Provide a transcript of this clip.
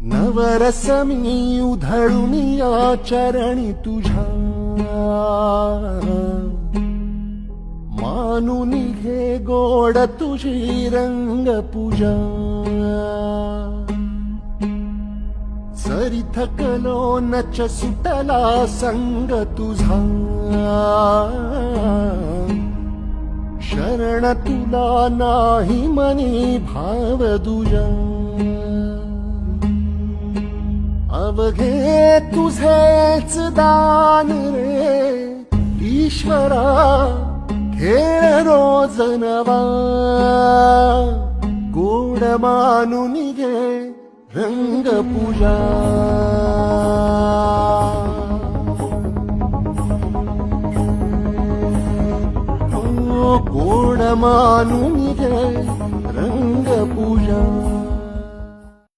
नवरस मी उधळून या चरणी तुझ्या, मानून घे गोड तुझी रंग पूजा. जरी थकलो नच सुटला संग तुझा, शरण तुला नाही मनी भाव दुजा. अवघे तुझेच दान रे ईश्वरा, खेळ रोज नवा. गोड मानून घे रंग पूजा. गोड मानून घे रंग पूजा.